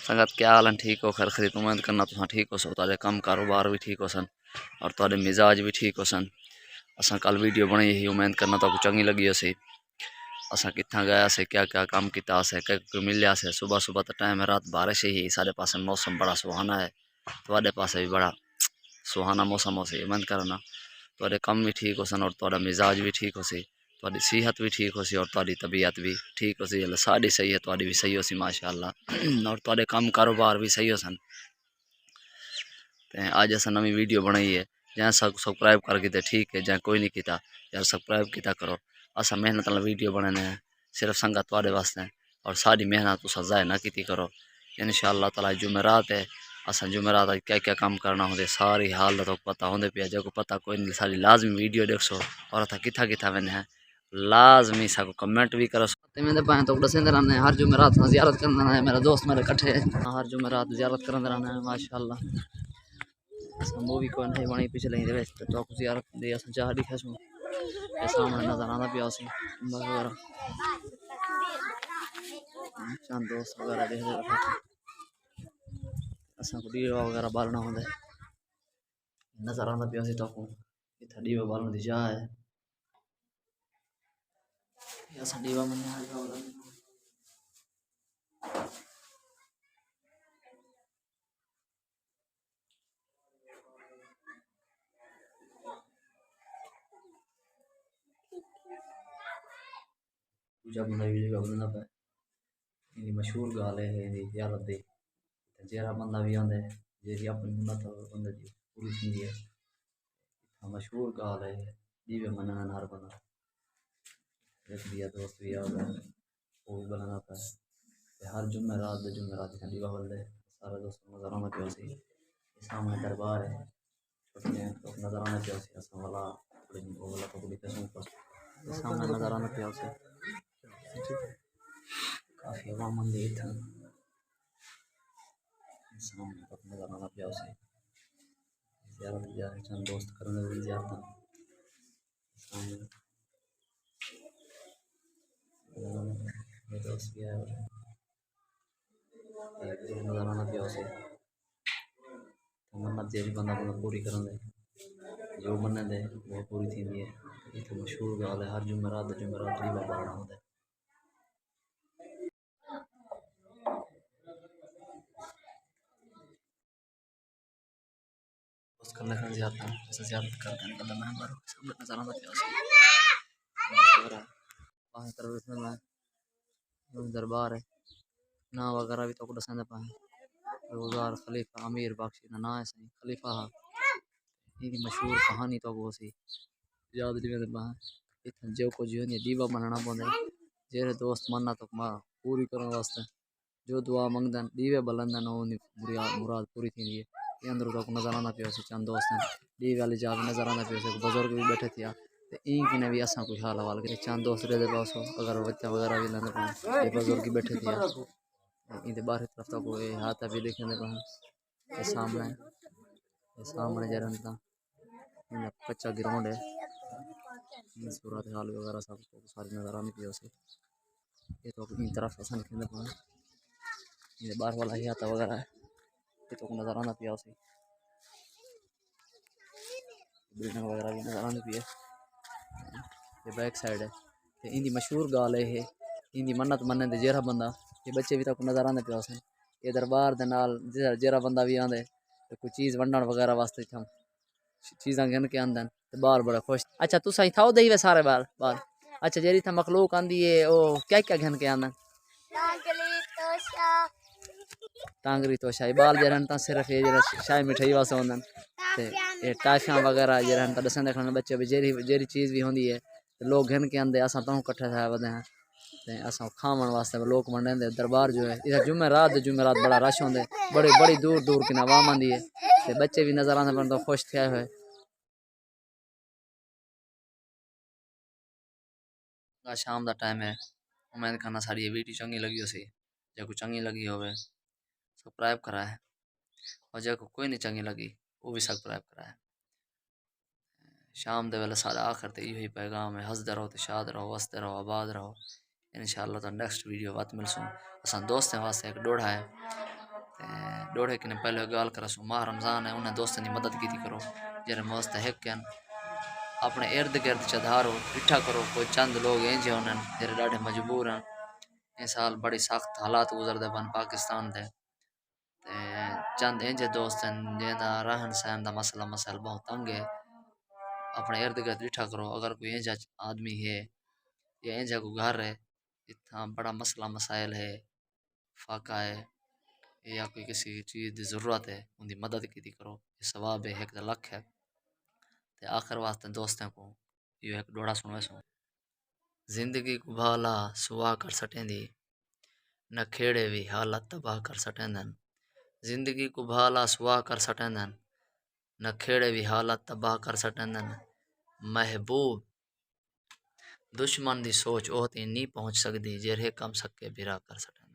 संगत क्या हाल है? ठीक हो? खैर खरीद उम्मीद करना तुम ठीक हो सो, तारे कम कारोबार भी ठीक हो सन और तारे मिजाज भी ठीक हो सन। असा कल वीडियो बनाई ही, उम्मीद करना तो चंगी लगी सी। असा कितना गया से, क्या क्या काम किया से, क्या मिलया से। सुबह सुबह तो टाइम है, रात बारिश ही सारे पास मौसम बड़ा सुहाना है। थोड़े पास भी बड़ा सुहाना मौसम हो सी। उम्मीद करना थोड़े कम भी ठीक हो सन और थोड़ा मिजाज भी ठीक हो सी, थोड़ी सेहत भी ठीक हो सी और थोड़ी तबीयत भी ठीक हो सी। साड़ी सही है, थोड़ी भी सही हो सी माशाअल्लाह। और थोड़े काम कारोबार भी सही हो सन। ते अज अस नवी वीडियो बनाई है। जै सबसक्राइब कर किते ठीक है, जै कोई नहीं किया यार सबसक्राइब किया करो। असा मेहनत वाला वीडियो बनाने हैं सिर्फ संगत थोड़े वास्ते, और सारी मेहनत तुस ज़ाय ना की करो। इंशाअल्लाह ताला जुमेरात है, असा जुमेरात क्या क्या काम करना होंगे सारी हाल तो पता होंगे पे। जो पता कोई नहीं, सारी लाजमी वीडियो देखो और अथा किथा किथा वेने हैं लाजमी साको कमेंट भी करो। मेरे पाए तो दसेंदे रहने हर जुमेरात जियारत करना है। मेरा दोस्त मेरे कट्ठे हर जुमेरात जियारत करते रहना है माशाअल्लाह। मूवी को नहीं बनी पिछले ही तो जियारत दे अस चाह दिखा सो सामने नजर आना पिया सी वगैरह चंद दोस्त वगैरह देख असा को डीवा वगैरह बालना होंगे नजर आना पिया सी। तो इतना डीवा बालन दी जा है असा डीवा मन पूजा बंदा वीडियो बनना पे। इनकी मशहूर गाल है जियारत दी जेरा बंदा भी आंदे जेरी अपनी हिम्मत बंदे दी पूरी थी है। मशहूर गाल है दीवे मनना हर बंदा एक दिया दोस्त भी आता है वो भी बनाना पे। हर जुमेरात दीवा बल्ले सारे दोस्त नजर आना पिया सी। सामने दरबार है छोटे तो नजर आना पिया सी। असा वाला वो वाला तो बड़ी कसम पर सामने नजर आना पिया सी। काफी हवा मंदी था सामने तो नजर आना पिया सी। ज़्यादा ज़्यादा चंद दोस्त करने वाली ज़्यादा सामने ये दोस्त भी है नजर आना पिया सी। मन्नत जेरी बंदा बंदा पूरी करन दे जो मन्ने दे वो पूरी थी है। इतनी मशहूर गाल है हर जुमेरात रीवा बारना होंगे। दोस्त करने का ज़्यादा ऐसे ज़्यादा करते हैं बंदा मैं बार सब नजर आना पिया सी। वहाँ तरफ में दरबार है ना वगैरह भी तो दसेंदे पाए रोज़ार खलीफा अमीर बख्शी ना ना है सही खलीफा हा। इनकी मशहूर कहानी तो वो सी याद नहीं पा इतना जो कुछ जो नहीं दीवा बनाना पौंदा जेरे दोस्त मन्ना तो पूरी करने वास्ते जो दुआ मंगदन दीवे बलंदन मुराद पूरी थी है। ये अंदर तो नजर आना पिया सी चंद दोस्त दीवे वाली जा नजर आना पिया सी बुजुर्ग भी बैठे थे तो इनकी ने भी असा कुछ हाल हवाल करे चंद दोस्त दे पास अगर बच्चा वगैरह भी लेने पाए ये बुजुर्ग बैठे थे इधर बाहर तरफ तक कोई हाथ भी देखने पाए सामने जरा कच्चा ग्राउंड है सूरत हाल वगैरह सब सारी नजर आनी पिया सी। ये तो अपनी तरफ ऐसा निकलने पाए ये बाहर वाला ही आता वगैरह है ये तो नजर आना पिया सी। बिल्डिंग वगैरह भी नजर आनी पिया ये बैक साइड है। तो इनकी मशहूर गाल है ये इनकी मन्नत मन्ने दे जेरा बंदा ये बच्चे भी तक नजर आने पिया सन। ये दरबार दे नाल जेरा बंदा भी आंदे तो कोई चीज़ वंडन वगैरह वास्ते हम चीज़ा गिन के आंदन तो बार बड़ा खुश। अच्छा तू सही था दे सारे बार बार अच्छा जेरी था मखलूक आंदी है ओ क्या क्या घन के आंदन टांगरी तो शाही बाल जरन ता सिर्फ ये जरा शाही मिठाई वास्ते होंदन ते ये टाफियां वगैरह जरन ता दसन देखने बच्चे भी जेरी जेरी चीज़ भी होंदी है तो लोग घन के आंदे असा तो इकट्ठे था वदे हैं ते असा खावन वास्ते लोग मंडे दरबार जो है इधर जुमेरात बड़ा रश होंदे बड़ी बड़ी दूर दूर की नवाम आंदी है ते बच्चे भी नजर आंदे तो खुश थे हुए। शाम का टाइम है उम्मीद करना सारी ये वीडियो चंगी लगी हो सी जो को चंगी लगी होवे सब्सक्राइब करा है और जो कोई नहीं चंगी लगी वो भी सब्सक्राइब करा है। शाम दे वेले सारा आखिर ते यही पैगाम है हंसते रहो तो शाद रहो हंसते रहो आबाद रहो। इंशाअल्लाह तो नेक्स्ट वीडियो बात मिलसूँ असा दोस्तों वास्ते एक डोढ़ा है डोड़े किने पहले गाल करा सो माह रमज़ान है उन्हें दोस्तों की मदद की करो जरे मुस्तहिक हैं अपने इर्द गिर्द चधारो डिठा करो कोई चंद लोग इंजे उन्हें जरे डाढ़े मजबूर हैं इस साल बड़ी सख्त हालात गुजरते बन पाकिस्तान दे चंद इंजे दोस्त हैं जिन्दा रहन सहन का मसला मसाइल बहुत तंग है अपने इर्द गिर्द डिठा करो अगर कोई इंजा आदमी है या इंजा को घर है इतना बड़ा मसला मसाइल है फाका है या कोई किसी चीज़ की ज़रूरत है उनकी मदद की करो ये सवाब है एक लख है ते आखिर वास्ते दोस्तों को यो एक डोड़ा सुनवे सो जिंदगी को भाला सुहा कर सटेंदी न खेड़े भी हालत तबाह कर सटेंदन जिंदगी को भाला सुहा कर सटेंदन न खेड़े भी हालत तबाह कर सटेंदन महबूब दुश्मन दी सोच ओह ती नहीं पहुंच सकदी जेरे कम सके बिरा कर सटेंदन।